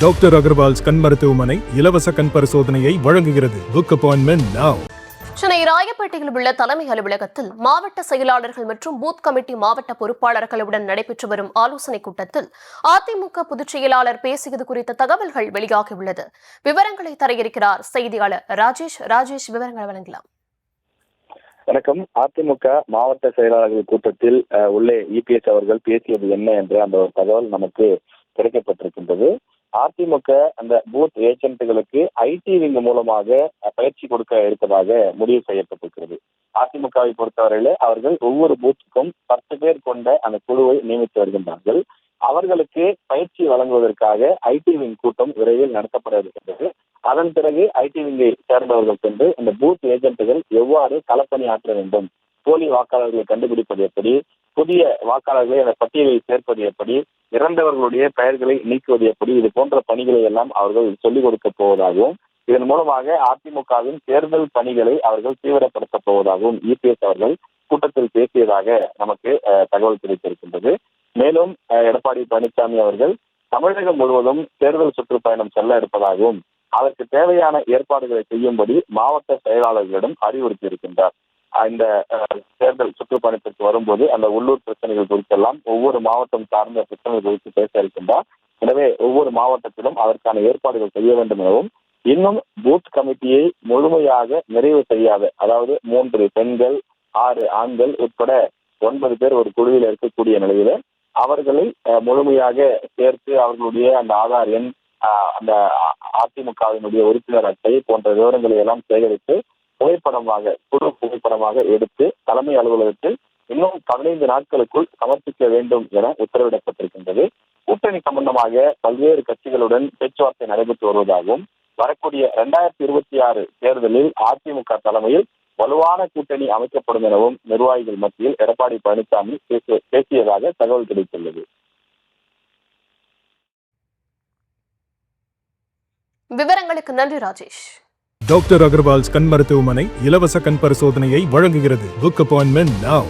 Doctor Agarwal's கண் மருத்துவமனை இலவச கண் பரிசோதனையை வழங்குகிறது. Book appointment now. சென்னை ராயப்பேட்டையில் உள்ள தலைமை அலுவலகத்தில் மாவட்ட செயலாளர்கள் மற்றும் பூத் கமிட்டி மாவட்ட பொறுப்பாளர்களுடன் நடைபெற்று வரும் ஆலோசனைக் கூட்டத்தில் அதிமுக பொதுச் செயலாளர் பேசியது குறித்த தகவல்கள் வெளியாகியுள்ளது. விவரங்களை தர இருக்கிறார் செய்தியாளர் ராஜேஷ். விவரங்களை வழங்கலாம். வணக்கம். அதிமுக மாவட்ட செயலாளர்கள் கூட்டத்தில் உள்ளே இபிஎஸ் அவர்கள் பேசியது என்ன என்ற அந்த ஒரு தகவல் நமக்கு கிடைக்கப்பட்டிருக்கின்றது. அதிமுக அந்த பூத் ஏஜென்ட்டுகளுக்கு ஐடி விங் மூலமாக பயிற்சி கொடுக்க இருப்பதாக முடிவு செய்யப்பட்டிருக்கிறது. அதிமுகவை பொறுத்தவரையில அவர்கள் ஒவ்வொரு பூத்துக்கும் 10 பேர் கொண்ட அந்த குழுவை நியமித்து வருகின்றார்கள். அவர்களுக்கு பயிற்சி வழங்குவதற்காக ஐடி விங் கூட்டம் விரைவில் நடத்தப்பட இருக்கின்றது. அதன் பிறகு ஐடி விங்கை சேர்ந்தவர்கள் சென்று இந்த பூத் ஏஜென்ட்டுகள் எவ்வாறு களப்பணி ஆற்ற வேண்டும், போலி வாக்காளர்களை கண்டுபிடிப்பது எப்படி, புதிய வாக்காளர்களை அந்த பட்டியலில் சேர்ப்பது எப்படி, இறந்தவர்களுடைய பெயர்களை நீக்குவது எப்படி, இது போன்ற பணிகளை எல்லாம் அவர்கள் சொல்லிக் கொடுக்க போவதாகவும், இதன் மூலமாக அதிமுகவின் தேர்தல் பணிகளை அவர்கள் தீவிரப்படுத்த போவதாகவும் இபிஎஸ் அவர்கள் கூட்டத்தில் பேசியதாக நமக்கு தகவல் கிடைத்திருக்கின்றது. மேலும் எடப்பாடி பழனிசாமி அவர்கள் தமிழகம் முழுவதும் தேர்தல் சுற்றுப்பயணம் செல்ல இருப்பதாகவும் அதற்கு தேவையான ஏற்பாடுகளை செய்யும்படி மாவட்ட செயலாளர்களிடம் அறிவுறுத்தி இருக்கின்றார். இந்த தேர்தல் சுற்றுப்பயணத்திற்கு வரும்போது அந்த உள்ளூர் பிரச்சனைகள் குறித்தெல்லாம் ஒவ்வொரு மாவட்டம் சார்ந்த பிரச்சனைகள் குறித்து பேச இருக்கின்றார். எனவே ஒவ்வொரு மாவட்டத்திலும் அதற்கான ஏற்பாடுகள் செய்ய வேண்டும் எனவும், இன்னும் பூத் கமிட்டியை முழுமையாக நிறைவு செய்யாத, அதாவது 3 பெண்கள் 6 ஆண்கள் உட்பட 9 பேர் ஒரு குழுவில் இருக்கக்கூடிய நிலையில அவர்களை முழுமையாக சேர்த்து அவர்களுடைய அந்த ஆதார் எண், அந்த அதிமுகவினுடைய உறுப்பினர் அட்டை போன்ற விவரங்களை எல்லாம் சேகரித்து குழு புகைப்படமாக எடுத்து தலைமை அலுவலகத்தில் இன்னும் 15 நாட்களுக்குள் சமர்ப்பிக்க வேண்டும் என உத்தரவிடப்பட்டிருக்கின்றது. கூட்டணி சம்பந்தமாக பல்வேறு கட்சிகளுடன் பேச்சுவார்த்தை நடைபெற்று வருவதாகவும், வரக்கூடிய 2026 தேர்தலில் அதிமுக தலைமையில் வலுவான கூட்டணி அமைக்கப்படும் எனவும் நிர்வாகிகள் மத்தியில் எடப்பாடி பழனிசாமி பேசியதாக தகவல் கிடைத்துள்ளது. விவரங்களுக்கு நன்றி ராஜேஷ். டாக்டர் அகர்வால்ஸ் கண் மருத்துவமனை இலவச கண் பரிசோதனையை வழங்குகிறது. Book appointment now.